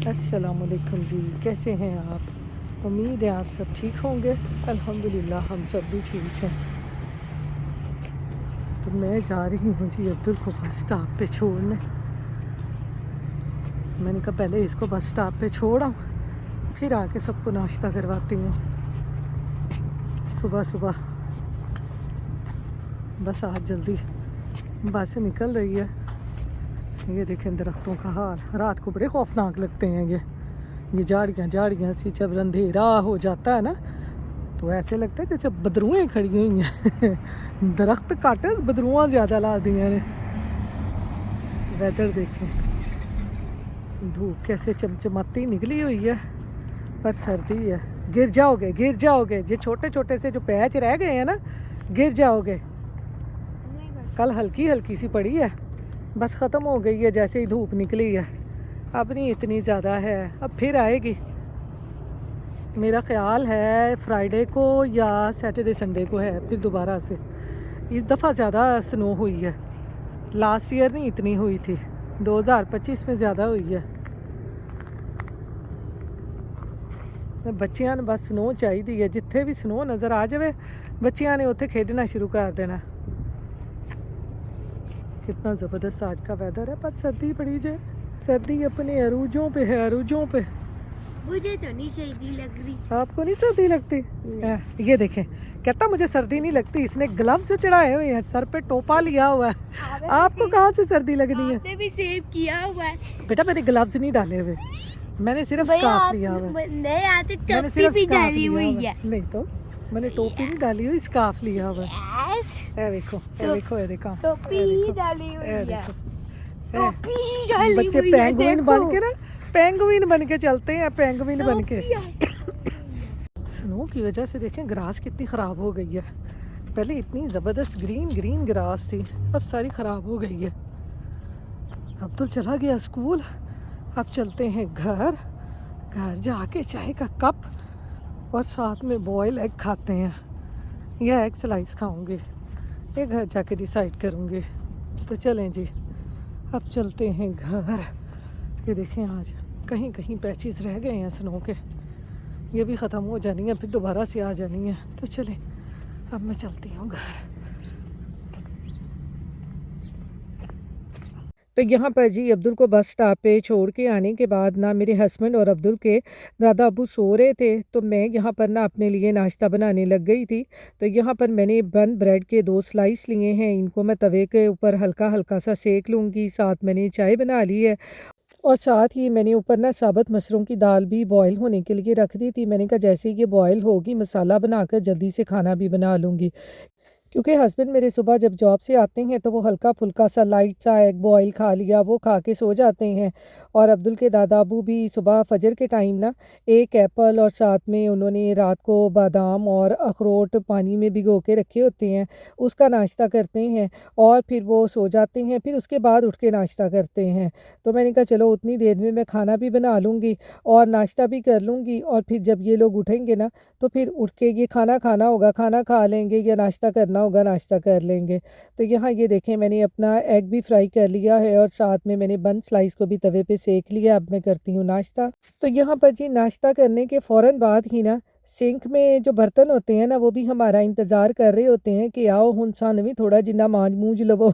अस्सलामुअलैकुम जी, कैसे हैं आप? उम्मीद है आप सब ठीक होंगे। अल्हम्दुलिल्लाह हम सब भी ठीक हैं। तो मैं जा रही हूँ जी अब्दुल को बस स्टॉप पे छोड़ने। मैंने कहा पहले इसको बस स्टॉप पे छोड़ा, फिर आके सबको नाश्ता करवाती हूँ। सुबह सुबह बस आज जल्दी बस निकल रही है। ये देखें दरख्तों का हाल, रात को बड़े खौफनाक लगते हैं ये झाड़ियाँ सी। जब अंधेरा हो जाता है ना तो ऐसे लगता है जैसे बदरुएँ खड़ी हुई हैं दरख्त काटे बदरुआँ ज़्यादा ला दी हैं। वेदर देखें, धूप कैसे चमचमाती निकली हुई है, पर सर्दी है। गिर जाओगे। ये छोटे छोटे से जो पैच रह गए हैं ना, गिर जाओगे। कल हल्की हल्की सी पड़ी है, बस ख़त्म हो गई है जैसे ही धूप निकली है। अब नहीं इतनी ज़्यादा है, अब फिर आएगी। मेरा ख्याल है फ्राइडे को या सैटरडे संडे को है फिर दोबारा से। इस दफ़ा ज़्यादा स्नो हुई है, लास्ट ईयर नहीं इतनी हुई थी, 2025 में ज़्यादा हुई है। बच्चियां ने बस स्नो चाहिए है, जिथे भी स्नो नज़र आ जाए बच्चियां ने उत्थे खेडना शुरू कर देना। कितना ज़बरदस्त आज का वेदर है, पर सर्दी पड़ी जाए। सर्दी अपने अरूजों पे है, अरूजों पे। मुझे तो नहीं सर्दी लग रही। आपको नहीं सर्दी लगती? ये देखें, कहता मुझे सर्दी नहीं लगती। इसने ग्लव्स चढ़ाए हुए हैं, सर पे टोपा लिया हुआ है। आपको कहाँ से सर्दी लगनी है? आपने भी सेव किया हुआ है। बेटा मैंने ग्लव्स नहीं डाले हुए, मैंने सिर्फ स्कार्फ लिया हुआ है। मैंने मैंने टोपी भी स्कार्फ डाली लिया हुई हुआ है। है। नहीं तो मैंने टोपी नहीं डाली हुई, स्कार्फ लिया हुआ है। ये देखो ये देखो टोपी डाली हुई है। टोपी डाली बच्चे हुई है, पेंगुइन देखो। बन के ना, पेंगुइन बन के चलते हैं, पेंगुइन बन के। स्नो की वजह से देखें ग्रास कितनी ख़राब हो गई है। पहले इतनी ज़बरदस्त ग्रीन ग्रास थी, अब सारी ख़राब हो गई है। अब्दुल चला गया स्कूल, अब चलते हैं घर जाके चाय का कप और साथ में बॉयल एग खाते हैं, या एग स्लाइस खाऊंगी, ये घर जाके डिसाइड करूँगी। तो चलें जी, अब चलते हैं घर। ये देखें आज कहीं कहीं पैचेस रह गए हैं स्नो के, ये भी ख़त्म हो जानी है, फिर दोबारा से आ जानी है। तो चलें अब मैं चलती हूँ घर। तो यहाँ पर जी अब्दुल को बस स्टॉप पे छोड़ के आने के बाद ना मेरे हस्बैंड और अब्दुल के दादा अबू सो रहे थे, तो मैं यहाँ पर ना अपने लिए नाश्ता बनाने लग गई थी। तो यहाँ पर मैंने बन ब्रेड के 2 स्लाइस लिए हैं, इनको मैं तवे के ऊपर हल्का हल्का सा सेक लूँगी। साथ मैंने चाय बना ली है और साथ ही मैंने ऊपर ना साबुत मसरूम की दाल भी बॉयल होने के लिए रख दी थी। मैंने कहा जैसे ही ये बॉयल होगी मसाला बनाकर जल्दी से खाना भी बना लूँगी, क्योंकि हस्बैंड मेरे सुबह जब जॉब से आते हैं तो वो हल्का फुल्का सा लाइट सा एग बॉयल खा लिया, वो खा के सो जाते हैं। और अब्दुल के दादा अबू भी सुबह फजर के टाइम ना 1 एप्पल और साथ में उन्होंने रात को बादाम और अखरोट पानी में भिगो के रखे होते हैं, उसका नाश्ता करते हैं और फिर वो सो जाते हैं, फिर उसके बाद उठ के नाश्ता करते हैं। तो मैंने कहा चलो उतनी देर में मैं खाना भी बना लूँगी और नाश्ता भी कर लूँगी, और फिर जब ये लोग उठेंगे ना तो फिर उठ के ये खाना खाना होगा, खाना खा लेंगे, या नाश्ता करना होगा, नाश्ता कर लेंगे। तो यहाँ ये देखें मैंने अपना एग भी फ्राई कर लिया है और साथ में मैंने बन स्लाइस को भी तवे पे सेक लिया। अब मैं करती हूँ नाश्ता। तो यहाँ पर जी नाश्ता करने के फ़ौरन बाद ही ना सिंक में जो बर्तन होते हैं ना वो भी हमारा इंतज़ार कर रहे होते हैं कि आओ हुन सान भी थोड़ा जिन्ना मांज मूंज लवो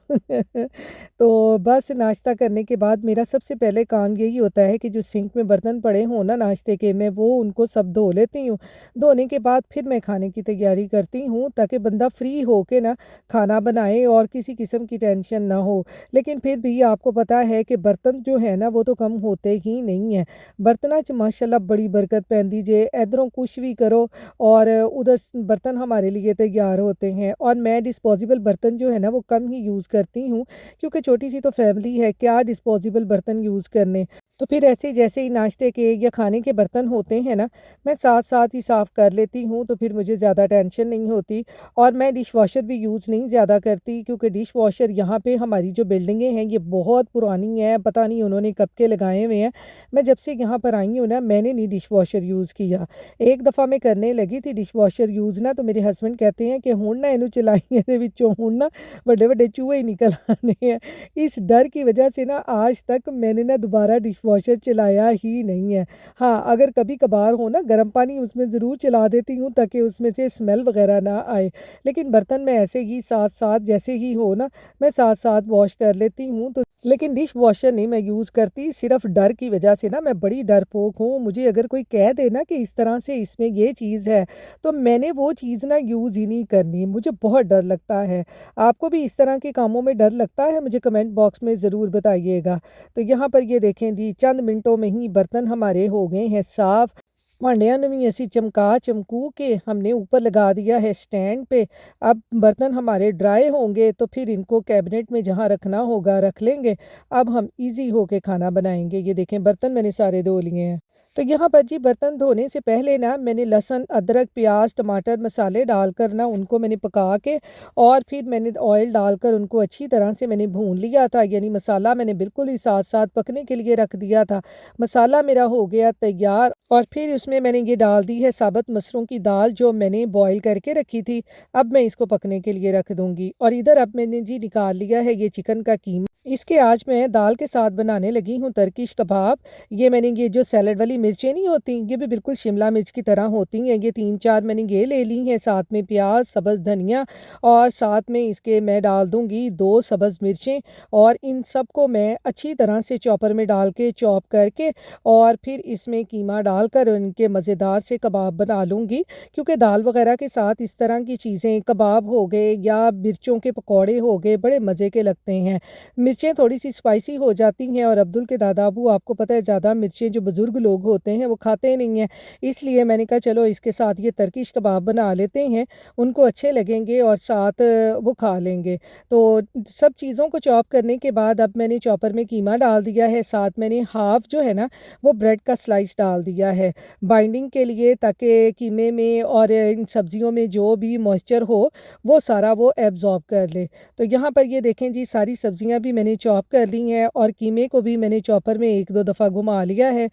तो बस नाश्ता करने के बाद मेरा सबसे पहले काम यही होता है कि जो सिंक में बर्तन पड़े हों ना नाश्ते के, मैं वो उनको सब धो लेती हूँ। धोने के बाद फिर मैं खाने की तैयारी करती हूँ, ताकि बंदा फ्री हो के ना खाना बनाए और किसी किस्म की टेंशन ना हो। लेकिन फिर भी आपको पता है कि बर्तन जो है ना वो तो कम होते ही नहीं हैं। बर्तनां च माशाल्लाह बड़ी बरकत पैंदी जे, इधरों कुछ भी करो और उधर बर्तन हमारे लिए तैयार होते हैं। और मैं डिस्पोजेबल बर्तन जो है ना वो कम ही यूज़ करती हूँ, क्योंकि छोटी सी तो फैमिली है, क्या डिस्पोजेबल बर्तन यूज़ करने। तो फिर ऐसे जैसे ही नाश्ते के या खाने के बर्तन होते हैं ना मैं साथ साथ ही साफ़ कर लेती हूँ, तो फिर मुझे ज़्यादा टेंशन नहीं होती। और मैं डिश वॉशर भी यूज़ नहीं ज़्यादा करती, क्योंकि डिश वॉशर यहाँ पे हमारी जो बिल्डिंगें हैं ये बहुत पुरानी हैं, पता नहीं उन्होंने कब के लगाए हुए हैं। मैं जब से यहाँ पर आई हूँ ना मैंने नहीं डिश वॉशर यूज़ किया। एक दफ़ा मैं करने लगी थी डिश वॉशर यूज़ ना, तो मेरे हस्बैंड कहते हैं कि हुण ना इनू चलाई इहदे विचों हुण ना बड़े बड़े चूहे ही निकल आने हैं। इस डर की वजह से ना आज तक मैंने ना दोबारा डिश वॉशर चलाया ही नहीं है। हाँ, अगर कभी कभार हो ना गर्म पानी उसमें ज़रूर चला देती हूँ ताकि उसमें से स्मेल वगैरह ना आए। लेकिन बर्तन मैं ऐसे ही साथ-साथ जैसे ही हो ना मैं साथ-साथ वॉश कर लेती हूँ। तो लेकिन डिश वॉशर नहीं मैं यूज़ करती, सिर्फ़ डर की वजह से ना मैं बड़ी डरपोक हूँ। मुझे अगर कोई कह दे ना कि इस तरह से इसमें ये चीज़ है, तो मैंने वो चीज़ ना यूज़ ही नहीं करनी, मुझे बहुत डर लगता है। आपको भी इस तरह के कामों में डर लगता है? मुझे कमेंट बॉक्स में ज़रूर बताइएगा। तो यहाँ पर ये देखें जी, चंद मिनटों में ही बर्तन हमारे हो गए हैं साफ़। भांडिਆਂ ਨੂੰ भी ऐसी चमका चमकू के हमने ऊपर लगा दिया है स्टैंड पे। अब बर्तन हमारे ड्राई होंगे तो फिर इनको कैबिनेट में जहाँ रखना होगा रख लेंगे। अब हम ईज़ी होके खाना बनाएँगे। ये देखें बर्तन मैंने सारे धो लिए हैं। तो यहाँ पर जी बर्तन धोने से पहले ना मैंने लहसुन, अदरक, प्याज़, टमाटर, मसाले डालकर ना उनको मैंने पका के और फिर मैंने ऑयल डालकर उनको अच्छी तरह से मैंने भून लिया था। यानी मसाला मैंने बिल्कुल ही साथ-साथ पकने के लिए रख दिया था। मसाला मेरा हो गया तैयार और फिर उसमें मैंने ये डाल दी है साबुत मसूरों की दाल जो मैंने बॉयल करके रखी थी। अब मैं इसको पकने के लिए रख दूँगी और इधर अब मैंने जी निकाल लिया है ये चिकन का कीमा। इसके आज मैं दाल के साथ बनाने लगी हूँ टर्किश कबाब। ये मैंने ये जो सैलेड वाली मिर्चें नहीं होती, ये भी बिल्कुल शिमला मिर्च की तरह होती हैं। ये 3-4 मैंने ये ले ली हैं, साथ में प्याज़, सब्ज़ धनिया और साथ में इसके मैं डाल दूँगी 2 सब्ज़ मिर्चें और इन सबको मैं अच्छी तरह से चॉपर में डाल के चॉप करके और फिर इसमें कीमा डालकर इनके मज़ेदार से कबाब बना लूँगी। क्योंकि दाल वग़ैरह के साथ इस तरह की चीज़ें कबाब हो गए या मिर्चों के पकौड़े हो गए, बड़े मज़े के लगते हैं। मिर्चें थोड़ी-सी स्पाइसी हो जाती हैं और अब्दुल के दादा-अबू आपको पता है ज़्यादा मिर्चें जो बुज़ुर्ग लोग होते हैं वो खाते नहीं हैं। इसलिए मैंने कहा चलो इसके साथ ये टर्किश कबाब बना लेते हैं, उनको अच्छे लगेंगे और साथ वो खा लेंगे। तो सब चीज़ों को चॉप करने के बाद अब मैंने चॉपर में कीमा डाल दिया है, साथ मैंने हाफ़ जो है ना वो ब्रेड का स्लाइस डाल दिया है बाइंडिंग के लिए ताकि कीमे में और इन सब्ज़ियों में जो भी मॉइस्चर हो, वो सारा वो एब्ज़ॉर्ब कर ले। तो यहाँ पर ये देखें जी सारी सब्ज़ियाँ भी मैंने चॉप कर ली हैं और कीमे को भी मैंने चॉपर में 1-2 दफ़ा घुमा लिया है।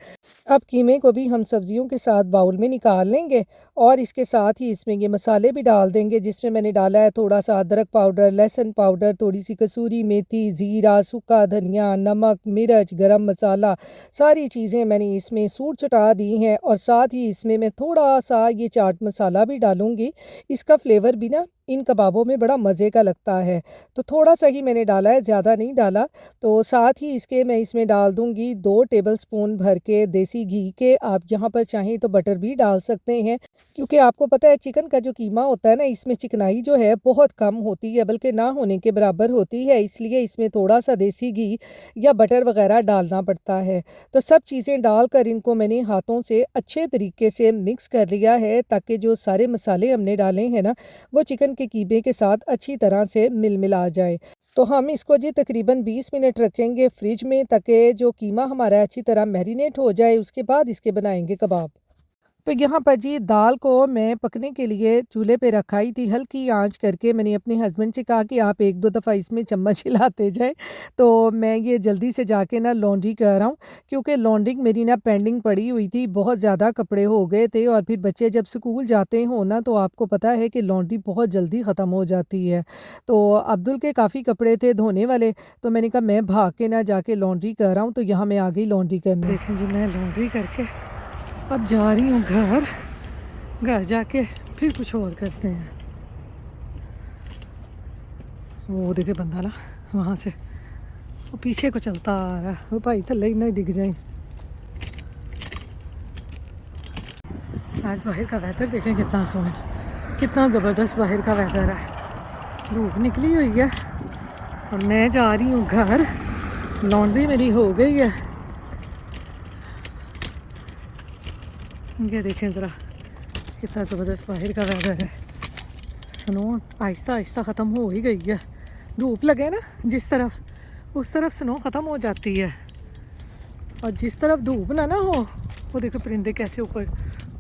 अब कीमे को भी हम सब्ज़ियों के साथ बाउल में निकाल लेंगे और इसके साथ ही इसमें ये मसाले भी डाल देंगे जिसमें मैंने डाला है थोड़ा-सा अदरक पाउडर, लहसुन पाउडर, थोड़ी-सी कसूरी मेथी, ज़ीरा, सूखा धनिया, नमक, मिर्च, गरम मसाला, सारी चीज़ें मैंने इसमें सूट-सटा दी हैं और साथ ही इसमें मैं थोड़ा-सा ये चाट मसाला भी डालूँगी। इसका फ्लेवर भी ना इन कबाबों में बड़ा मज़े का लगता है। तो थोड़ा-सा ही मैंने डाला है, ज़्यादा नहीं डाला। तो साथ ही इसके मैं इसमें डाल दूँगी 2 टेबलस्पून भर के देसी घी के, आप यहाँ पर चाहें तो बटर भी डाल सकते हैं। क्योंकि आपको पता है चिकन का जो कीमा होता है ना, इसमें चिकनाई जो है बहुत कम होती है, बल्कि ना होने के बराबर होती है, इसलिए इसमें थोड़ा-सा देसी घी या बटर वग़ैरह डालना पड़ता है। तो सब चीज़ें डालकर इनको मैंने हाथों से अच्छे तरीके से मिक्स कर लिया है ताकि जो सारे मसाले हमने डाले हैं ना, वो चिकन के कीमे के साथ अच्छी तरह से मिल-मिला जाए। तो हम इसको जी तकरीबन 20 मिनट रखेंगे फ्रिज में ताकि जो कीमा हमारा अच्छी तरह मैरिनेट हो जाए, उसके बाद इसके बनाएँगे कबाब। तो यहाँ पर जी दाल को मैं पकने के लिए चूल्हे पे रखाई थी, हल्की आँच करके मैंने अपने हस्बैंड से कहा कि आप 1-2 दफ़ा इसमें चम्मच हिलाते जाएँ। तो मैं ये जल्दी से जाके ना लॉन्ड्री कर रहा हूँ क्योंकि लॉन्ड्री मेरी ना पेंडिंग पड़ी हुई थी, बहुत ज़्यादा कपड़े हो गए थे और फिर बच्चे जब स्कूल जाते हों ना तो आपको पता है कि लॉन्ड्री बहुत जल्दी ख़त्म हो जाती है। तो अब्दुल के काफ़ी कपड़े थे धोने वाले, तो मैंने कहा मैं भाग के ना जाके लॉन्ड्री कर रहा हूँ, तो यहाँ मैं आ गई लॉन्ड्री करने। देखें जी मैं लॉन्ड्री करके अब जा रही हूँ घर। घर जाके फिर कुछ और करते हैं। वो देखे बंदा ना वहाँ से वो पीछे को चलता आ रहा है, वो भाई थल्ले ही नहीं दिख जाए। आज बाहर का वेदर देखें कितना सोहना, कितना ज़बरदस्त बाहर का वेदर है। धूप निकली हुई है और मैं जा रही हूँ घर। लॉन्ड्री मेरी हो गई है। ये देखें ज़रा कितना ज़बरदस्त बाहर का वेदर है। स्नो आहिस्ता आहिस्ता ख़त्म हो ही गई है। धूप लगे ना जिस तरफ, उस तरफ स्नो ख़त्म हो जाती है और जिस तरफ धूप ना हो वो देखो परिंदे कैसे ऊपर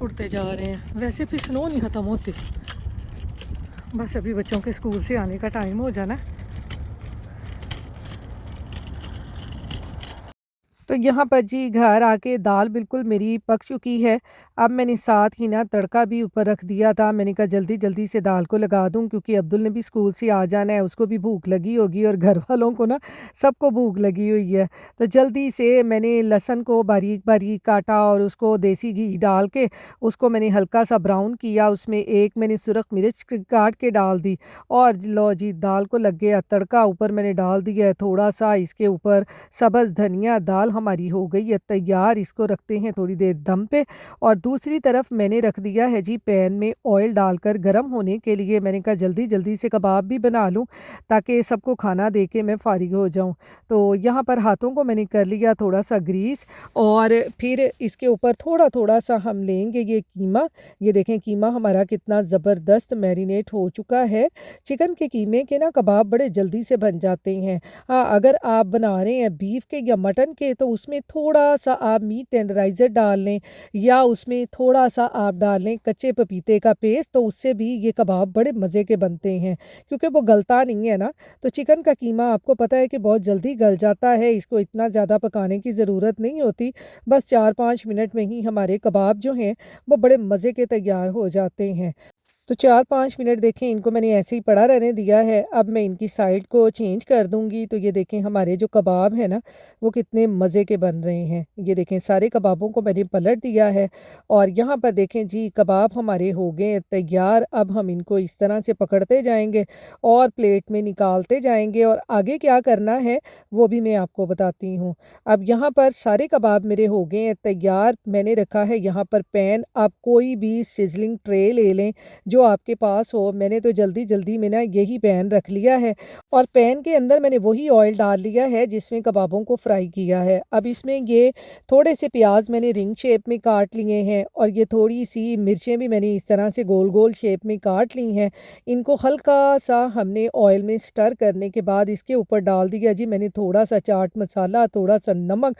उड़ते जा रहे हैं। वैसे फिर स्नो नहीं ख़त्म होती। बस अभी बच्चों के स्कूल से आने का टाइम हो जाना। तो यहाँ पर जी घर आके दाल बिल्कुल मेरी पक चुकी है। अब मैंने साथ ही ना तड़का भी ऊपर रख दिया था। मैंने कहा जल्दी-जल्दी से दाल को लगा दूँ क्योंकि अब्दुल ने भी स्कूल से आ जाना है, उसको भी भूख लगी होगी और घर वालों को ना सबको भूख लगी हुई है। तो जल्दी से मैंने लहसुन को बारीक-बारीक काटा और उसको देसी घी डाल के उसको मैंने हल्का-सा ब्राउन किया। उसमें एक मैंने सुरख मिर्च काट के डाल दी और लो जी दाल को लग गया तड़का। ऊपर मैंने डाल दिया है थोड़ा-सा इसके ऊपर सब्ज़ धनिया। दाल हमारी हो गई है तैयार, इसको रखते हैं थोड़ी देर दम पे और दूसरी तरफ मैंने रख दिया है जी पैन में ऑयल डालकर गरम होने के लिए। मैंने कहा जल्दी-जल्दी से कबाब भी बना लूँ ताकि सबको खाना दे के मैं फ़ारिग हो जाऊँ। तो यहाँ पर हाथों को मैंने कर लिया थोड़ा-सा ग्रीस और फिर इसके ऊपर थोड़ा-थोड़ा सा हम लेंगे ये कीमा। ये देखें कीमा हमारा कितना ज़बरदस्त मैरिनेट हो चुका है। चिकन के कीमे के ना कबाब बड़े जल्दी से बन जाते हैं। हाँ, अगर आप बना रहे हैं बीफ के या मटन के तो उसमें थोड़ा-सा आप मीट टेंडराइज़र डाल लें या उसमें थोड़ा-सा आप डाल लें कच्चे पपीते का पेस्ट, तो उससे भी ये कबाब बड़े मज़े के बनते हैं क्योंकि वो गलता नहीं है ना। तो चिकन का कीमा आपको पता है कि बहुत जल्दी गल जाता है, इसको इतना ज़्यादा पकाने की ज़रूरत नहीं होती। बस 4-5 मिनट में ही हमारे कबाब जो हैं वो बड़े मज़े के तैयार हो जाते हैं। तो 4-5 मिनट देखें इनको मैंने ऐसे ही पड़ा रहने दिया है। अब मैं इनकी साइड को चेंज कर दूँगी। तो ये देखें हमारे जो कबाब हैं ना, वो कितने मज़े के बन रहे हैं। ये देखें सारे कबाबों को मैंने पलट दिया है और यहाँ पर देखें जी कबाब हमारे हो गए हैं तैयार। अब हम इनको इस तरह से पकड़ते जाएँगे और प्लेट में निकालते जाएँगे और आगे क्या करना है, वो भी मैं आपको बताती हूँ। अब यहाँ पर सारे कबाब मेरे हो गए हैं तैयार। मैंने रखा है यहाँ पर पैन। आप कोई भी सिज़लिंग ट्रे ले लें जो आपके पास हो। मैंने तो जल्दी-जल्दी में ना यही पैन रख लिया है और पैन के अंदर मैंने वही ऑयल डाल लिया है जिसमें कबाबों को फ्राई किया है। अब इसमें ये थोड़े से प्याज़ मैंने रिंग शेप में काट लिए हैं और ये थोड़ी-सी मिर्चें भी मैंने इस तरह से गोल-गोल शेप में काट ली हैं। इनको हल्का-सा हमने ऑयल में स्टर करने के बाद इसके ऊपर डाल दिया जी मैंने थोड़ा-सा चाट मसाला, थोड़ा-सा नमक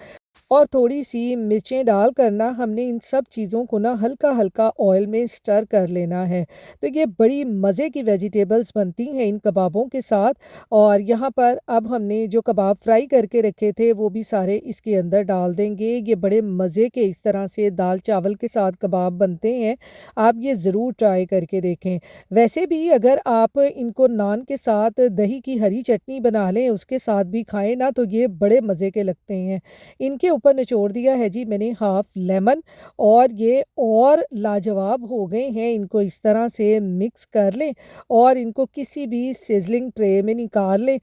और थोड़ी-सी मिर्चें डालकर ना हमने इन सब चीज़ों को ना हल्का-हल्का ऑयल में स्टर कर लेना है। तो ये बड़ी मज़े की वेजिटेबल्स बनती हैं इन कबाबों के साथ और यहाँ पर अब हमने जो कबाब फ्राई करके रखे थे वो भी सारे इसके अंदर डाल देंगे। ये बड़े मज़े के इस तरह से दाल चावल के साथ कबाब बनते हैं। आप ये ज़रूर ट्राई करके देखें। वैसे भी अगर आप इनको नान के साथ दही की हरी चटनी बना लें उसके साथ भी खाएँ ना तो ये बड़े मज़े के लगते हैं। इनके ऊपर निचोड़ दिया है जी मैंने हाफ लेमन और ये और लाजवाब हो गए हैं। इनको इस तरह से मिक्स कर लें और इनको किसी भी सिज़लिंग ट्रे में निकाल लें।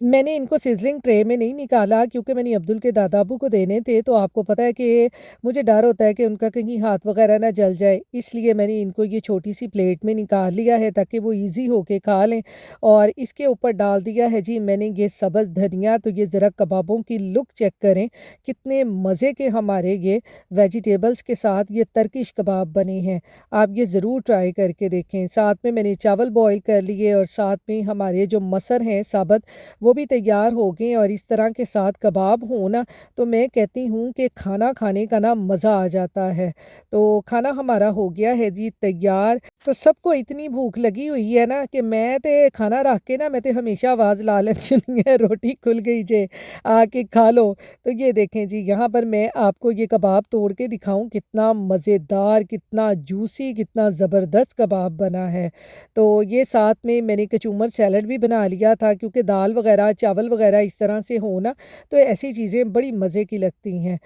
मैंने इनको सिज़लिंग ट्रे में नहीं निकाला क्योंकि मैंने अब्दुल के दादा-अब्बू को देने थे, तो आपको पता है कि मुझे डर होता है कि उनका कहीं हाथ वग़ैरह ना जल जाए, इसलिए मैंने इनको ये छोटी-सी प्लेट में निकाल लिया है ताकि वो ईज़ी होके खा लें। और इसके ऊपर डाल दिया है जी मैंने ये सब्ज़ धनिया। तो ये ज़रा कबाबों की लुक चेक करें, कितने मज़े के हमारे ये वेजिटेबल्स के साथ ये टर्किश कबाब बने हैं। आप ये ज़रूर ट्राई करके देखें। साथ में मैंने चावल बॉयल कर लिए और साथ में हमारे जो मसर हैं साबुत वो भी तैयार हो गए और इस तरह के साथ कबाब हो ना तो मैं कहती हूँ कि खाना खाने का ना मज़ा आ जाता है। तो खाना हमारा हो गया है जी तैयार। तो सबको इतनी भूख लगी हुई है ना कि मैं ते खाना रख के ना मैं तो हमेशा आवाज़ ला लेती है रोटी खुल गई जे आके खा लो। तो ये देखें जी यहाँ पर मैं आपको ये कबाब तोड़ के दिखाऊँ कितना मज़ेदार, कितना जूसी, कितना ज़बरदस्त कबाब बना है। तो ये साथ में मैंने कचूमर सैलड भी बना लिया था क्योंकि दाल वगैरह, चावल वगैरह इस तरह से हो ना, तो ऐसी चीज़ें बड़ी मज़े की लगती हैं।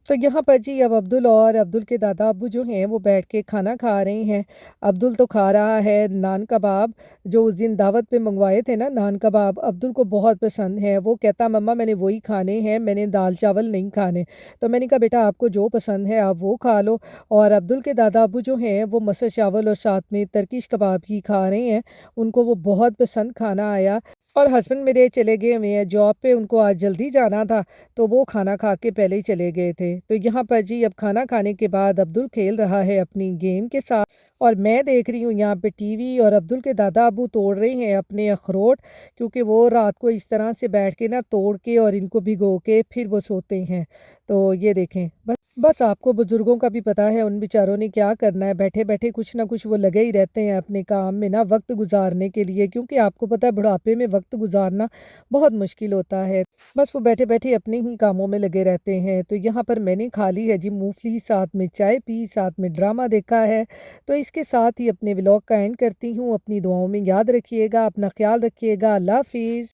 तो यहाँ पर जी अब अब्दुल और अब्दुल के दादा-अब्बू जो हैं वो बैठ के खाना खा रहे हैं। अब्दुल तो खा रहा है नान कबाब, जो उस दिन दावत पे मंगवाए थे ना नान कबाब, अब्दुल को बहुत पसंद है। वो कहता मम्मा मैंने वही खाने हैं, मैंने दाल-चावल नहीं खाने। तो मैंने कहा बेटा आपको जो पसंद है आप वो खा लो। और अब्दुल के दादा-अब्बू जो हैं वो मसर चावल और साथ में टर्किश कबाब ही खा रहे हैं। उनको वो बहुत पसंद खाना आया। और हस्बैंड मेरे चले गए हुए हैं जॉब पे, उनको आज जल्दी जाना था, तो वो खाना खा के पहले ही चले गए थे। तो यहाँ पर जी अब खाना खाने के बाद अब्दुल खेल रहा है अपनी गेम के साथ और मैं देख रही हूँ यहाँ पे टीवी और अब्दुल के दादा-अब्बू तोड़ रहे हैं अपने अखरोट क्योंकि वो रात को इस तरह से बैठ के ना तोड़ के और इनको भिगो के फिर वो सोते हैं। तो ये देखें बस आपको बुजुर्गों का भी पता है उन बेचारों ने क्या करना है, बैठे बैठे कुछ ना कुछ वो लगे ही रहते हैं अपने काम में ना वक्त गुजारने के लिए, क्योंकि आपको पता है बुढ़ापे में वक्त गुजारना बहुत मुश्किल होता है। बस वो बैठे बैठे अपने ही कामों में लगे रहते हैं। तो यहाँ पर मैंने खा ली है जी मूंगफली, साथ में चाय पी, साथ में ड्रामा देखा है। तो इसके साथ ही अपने व्लॉग का एंड करती हूँ। अपनी दुआओं में याद रखिएगा, अपना ख्याल रखिएगा। अल्लाह हाफिज़।